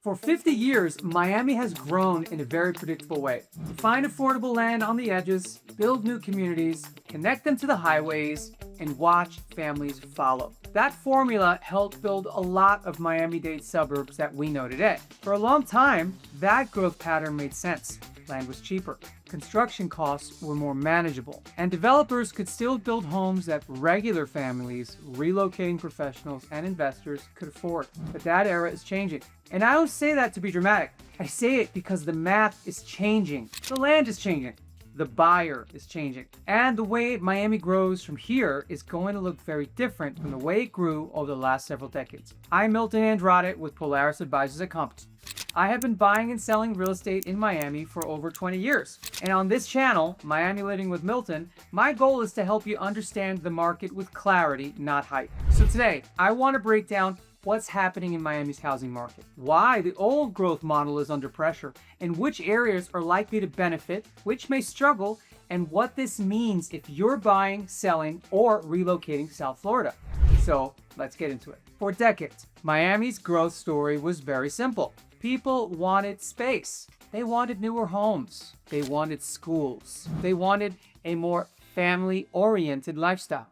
For 50 years, Miami has grown in a very predictable way. Find affordable land on the edges, build new communities, connect them to the highways, and watch families follow. That formula helped build a lot of Miami-Dade suburbs that we know today. For a long time, that growth pattern made sense. Land was cheaper, construction costs were more manageable, and developers could still build homes that regular families, relocating professionals, and investors could afford. But that era is changing. And I don't say that to be dramatic. I say it because the math is changing. The land is changing. The buyer is changing. And the way Miami grows from here is going to look very different from the way it grew over the last several decades. I'm Milton Andrade with Polaris Advisors at Compass. I have been buying and selling real estate in Miami for over 20 years. And on this channel, Miami Living with Milton, my goal is to help you understand the market with clarity, not hype. So today, I want to break down what's happening in Miami's housing market, why the old growth model is under pressure, and which areas are likely to benefit, which may struggle, and what this means if you're buying, selling, or relocating South Florida. So let's get into it. For decades, Miami's growth story was very simple. People wanted space. They wanted newer homes. They wanted schools. They wanted a more family-oriented lifestyle.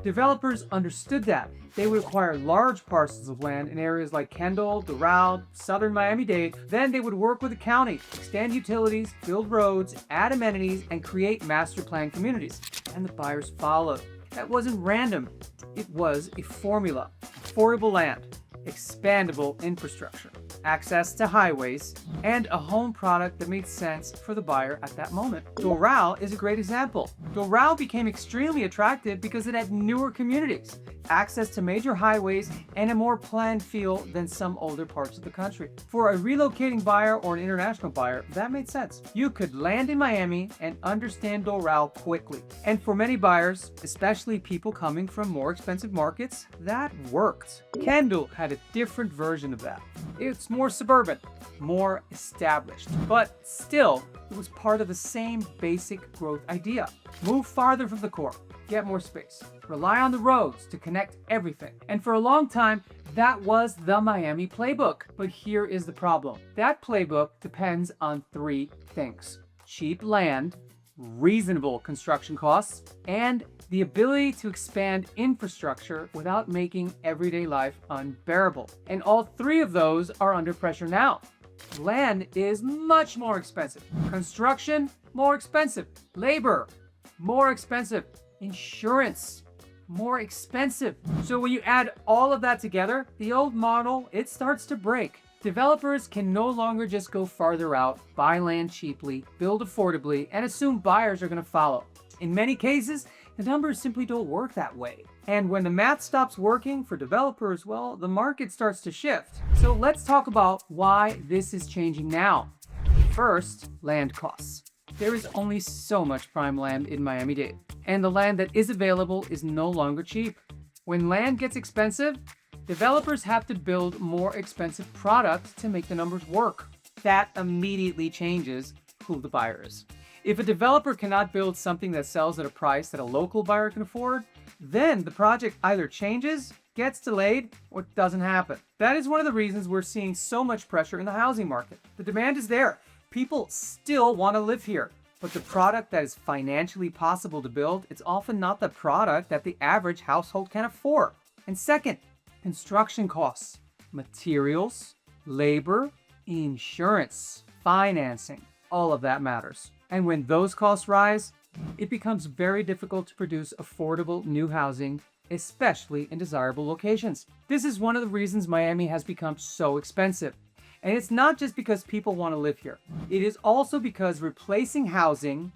Developers understood that. They would acquire large parcels of land in areas like Kendall, Doral, southern Miami-Dade. Then they would work with the county, extend utilities, build roads, add amenities, and create master plan communities. And the buyers followed. That wasn't random. It was a formula. Affordable land, expandable infrastructure, access to highways, and a home product that made sense for the buyer at that moment. Doral is a great example. Doral became extremely attractive because it had newer communities, access to major highways, and a more planned feel than some older parts of the country. For a relocating buyer or an international buyer, that made sense. You could land in Miami and understand Doral quickly. And for many buyers, especially people coming from more expensive markets, that worked. Kendall had a different version of that. It's more suburban, more established, but still, it was part of the same basic growth idea. Move farther from the core, get more space, rely on the roads to connect everything. And for a long time, that was the Miami playbook. But here is the problem. That playbook depends on three things: cheap land, reasonable construction costs, and the ability to expand infrastructure without making everyday life unbearable. And all three of those are under pressure now. Land is much more expensive. Construction, more expensive. Labor, more expensive. Insurance, more expensive. So when you add all of that together, the old model, it starts to break. Developers can no longer just go farther out, buy land cheaply, build affordably, and assume buyers are going to follow. In many cases, the numbers simply don't work that way. And when the math stops working for developers, well, the market starts to shift. So let's talk about why this is changing now. First, land costs. There is only so much prime land in Miami-Dade, and the land that is available is no longer cheap. When land gets expensive, developers have to build more expensive products to make the numbers work. That immediately changes who the buyer is. If a developer cannot build something that sells at a price that a local buyer can afford, then the project either changes, gets delayed, or doesn't happen. That is one of the reasons we're seeing so much pressure in the housing market. The demand is there. People still want to live here. But the product that is financially possible to build, it's often not the product that the average household can afford. And second, construction costs, materials, labor, insurance, financing, all of that matters. And when those costs rise, it becomes very difficult to produce affordable new housing, especially in desirable locations. This is one of the reasons Miami has become so expensive. And it's not just because people want to live here. It is also because replacing housing,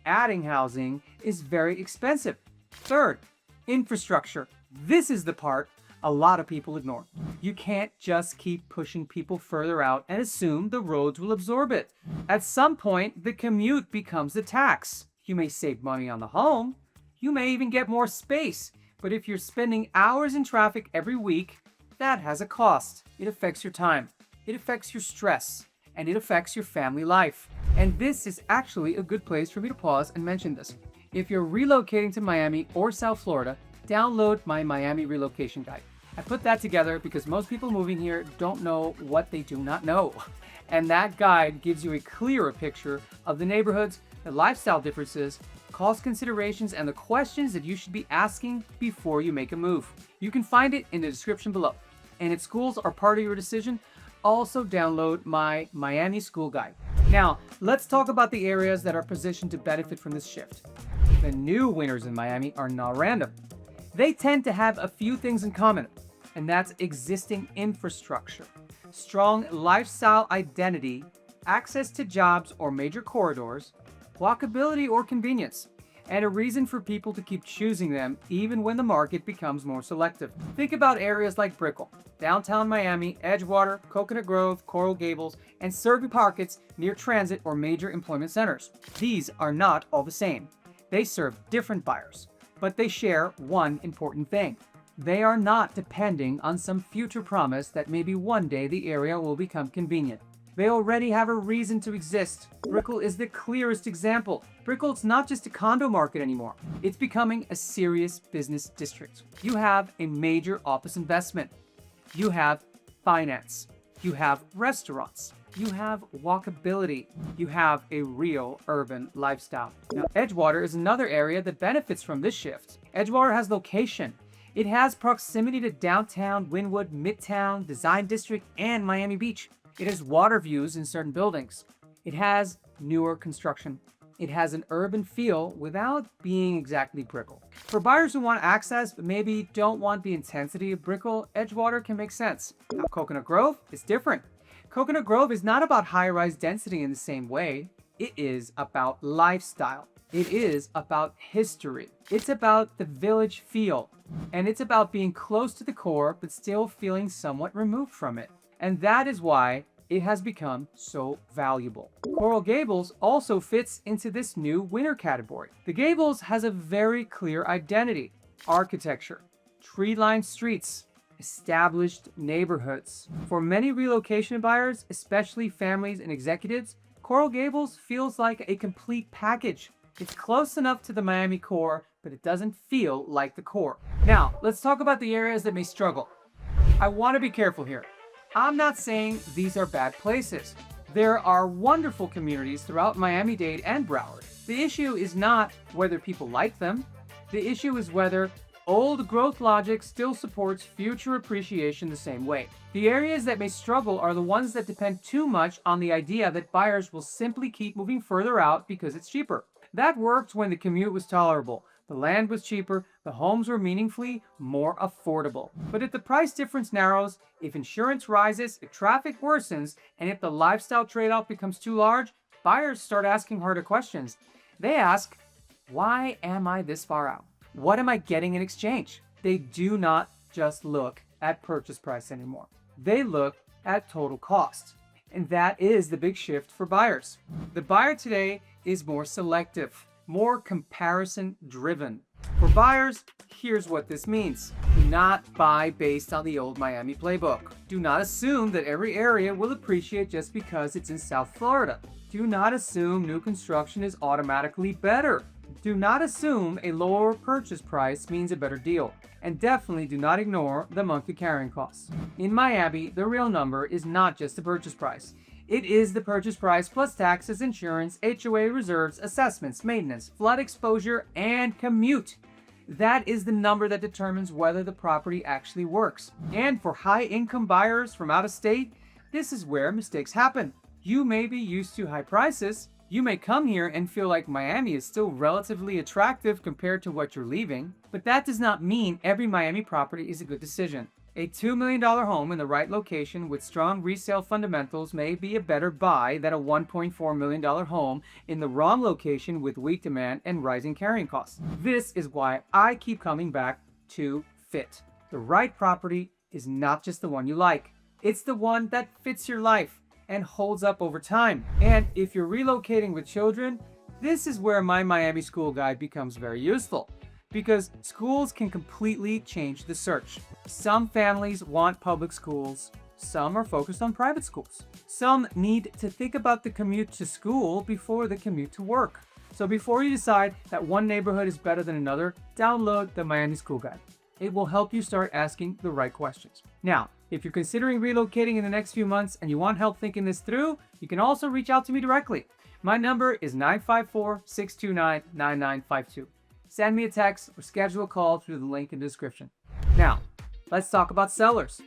adding housing, is very expensive. Third, infrastructure. This is the part a lot of people ignore. You can't just keep pushing people further out and assume the roads will absorb it. At some point, the commute becomes a tax. You may save money on the home. You may even get more space. But if you're spending hours in traffic every week, that has a cost. It affects your time. It affects your stress. And it affects your family life. And this is actually a good place for me to pause and mention this. If you're relocating to Miami or South Florida, download my Miami relocation guide. I put that together because most people moving here don't know what they do not know. And that guide gives you a clearer picture of the neighborhoods, the lifestyle differences, cost considerations, and the questions that you should be asking before you make a move. You can find it in the description below. And if schools are part of your decision, also download my Miami School Guide. Now, let's talk about the areas that are positioned to benefit from this shift. The new winners in Miami are not random. They tend to have a few things in common, and that's existing infrastructure, strong lifestyle identity, access to jobs or major corridors, walkability or convenience, and a reason for people to keep choosing them even when the market becomes more selective. Think about areas like Brickell, downtown Miami, Edgewater, Coconut Grove, Coral Gables, and certain pockets near transit or major employment centers. These are not all the same. They serve different buyers, but they share one important thing. They are not depending on some future promise that maybe one day the area will become convenient. They already have a reason to exist. Brickell is the clearest example. Brickell's not just a condo market anymore. It's becoming a serious business district. You have a major office investment. You have finance. You have restaurants. You have walkability. You have a real urban lifestyle. Now, Edgewater is another area that benefits from this shift. Edgewater has location. It has proximity to downtown, Wynwood, Midtown, Design District, and Miami Beach. It has water views in certain buildings. It has newer construction. It has an urban feel without being exactly Brickell. For buyers who want access but maybe don't want the intensity of Brickell, Edgewater can make sense. Now, Coconut Grove is different. Coconut Grove is not about high-rise density in the same way. It is about lifestyle. It is about history. It's about the village feel. And it's about being close to the core but still feeling somewhat removed from it. And that is why it has become so valuable. Coral Gables also fits into this new winner category. The Gables has a very clear identity: architecture, tree-lined streets, established neighborhoods. For many relocation buyers, especially families and executives, Coral Gables feels like a complete package. It's close enough to the Miami core, but it doesn't feel like the core. Now, let's talk about the areas that may struggle. I want to be careful here. I'm not saying these are bad places. There are wonderful communities throughout Miami-Dade and Broward. The issue is not whether people like them. The issue is whether old growth logic still supports future appreciation the same way. The areas that may struggle are the ones that depend too much on the idea that buyers will simply keep moving further out because it's cheaper. That worked when the commute was tolerable, the land was cheaper, the homes were meaningfully more affordable. But if the price difference narrows, if insurance rises, if traffic worsens, and if the lifestyle trade-off becomes too large, buyers start asking harder questions. They ask, why am I this far out? What am I getting in exchange? They do not just look at purchase price anymore. They look at total cost. And that is the big shift for buyers. The buyer today is more selective, more comparison driven. For buyers, here's what this means. Do not buy based on the old Miami playbook. Do not assume that every area will appreciate just because it's in South Florida. Do not assume new construction is automatically better. Do not assume a lower purchase price means a better deal. And definitely do not ignore the monthly carrying costs. In Miami, the real number is not just the purchase price. It is the purchase price plus taxes, insurance, HOA reserves, assessments, maintenance, flood exposure, and commute. That is the number that determines whether the property actually works. And for high-income buyers from out of state, this is where mistakes happen. You may be used to high prices. You may come here and feel like Miami is still relatively attractive compared to what you're leaving, but that does not mean every Miami property is a good decision. A $2 million home in the right location with strong resale fundamentals may be a better buy than a $1.4 million home in the wrong location with weak demand and rising carrying costs. This is why I keep coming back to fit. The right property is not just the one you like. It's the one that fits your life and holds up over time. And if you're relocating with children, this is where my Miami School Guide becomes very useful, because schools can completely change the search. Some families want public schools, some are focused on private schools. Some need to think about the commute to school before the commute to work. So before you decide that one neighborhood is better than another, download the Miami School Guide. It will help you start asking the right questions. Now, if you're considering relocating in the next few months and you want help thinking this through, you can also reach out to me directly. My number is 954-629-9952. Send me a text or schedule a call through the link in the description. Now, let's talk about sellers,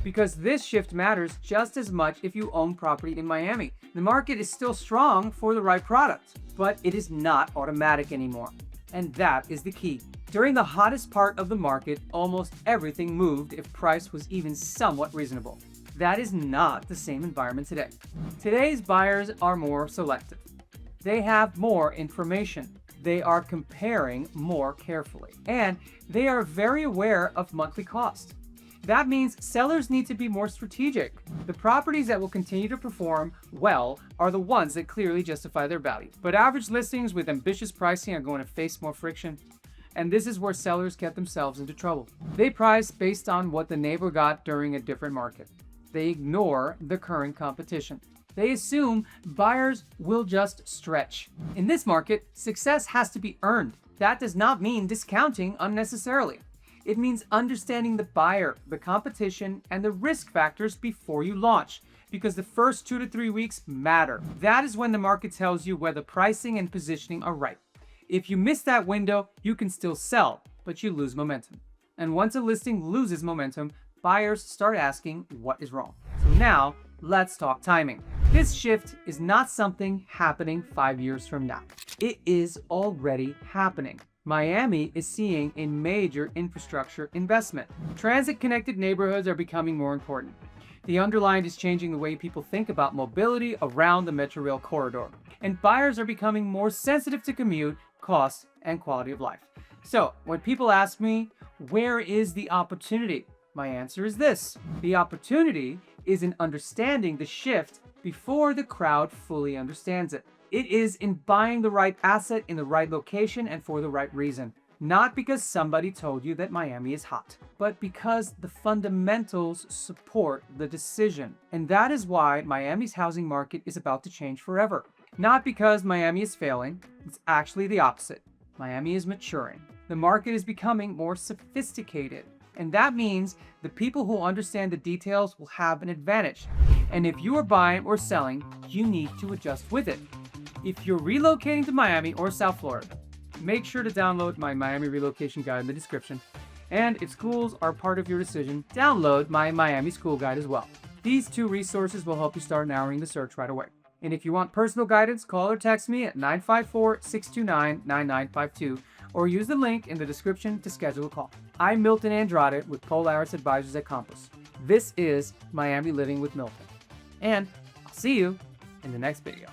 because this shift matters just as much if you own property in Miami. The market is still strong for the right product, but it is not automatic anymore. And that is the key. During the hottest part of the market, almost everything moved if price was even somewhat reasonable. That is not the same environment today. Today's buyers are more selective. They have more information. They are comparing more carefully. And they are very aware of monthly cost. That means sellers need to be more strategic. The properties that will continue to perform well are the ones that clearly justify their value. But average listings with ambitious pricing are going to face more friction. And this is where sellers get themselves into trouble. They price based on what the neighbor got during a different market. They ignore the current competition. They assume buyers will just stretch. In this market, success has to be earned. That does not mean discounting unnecessarily. It means understanding the buyer, the competition, and the risk factors before you launch, because the first 2 to 3 weeks matter. That is when the market tells you whether pricing and positioning are right. If you miss that window, you can still sell, but you lose momentum. And once a listing loses momentum, buyers start asking what is wrong. So now, let's talk timing. This shift is not something happening 5 years from now. It is already happening. Miami is seeing a major infrastructure investment. Transit-connected neighborhoods are becoming more important. The underline is changing the way people think about mobility around the Metro Rail corridor. And buyers are becoming more sensitive to commute, cost, and quality of life. So, when people ask me, where is the opportunity? My answer is this. The opportunity is in understanding the shift before the crowd fully understands it. It is in buying the right asset in the right location and for the right reason. Not because somebody told you that Miami is hot, but because the fundamentals support the decision. And that is why Miami's housing market is about to change forever. Not because Miami is failing, it's actually the opposite. Miami is maturing. The market is becoming more sophisticated. And that means the people who understand the details will have an advantage. And if you are buying or selling, you need to adjust with it. If you're relocating to Miami or South Florida, make sure to download my Miami relocation guide in the description. And if schools are part of your decision, download my Miami school guide as well. These 2 resources will help you start narrowing the search right away. And if you want personal guidance, call or text me at 954-629-9952 or use the link in the description to schedule a call. I'm Milton Andrade with Polaris Advisors at Compass. This is Miami Living with Milton. And I'll see you in the next video.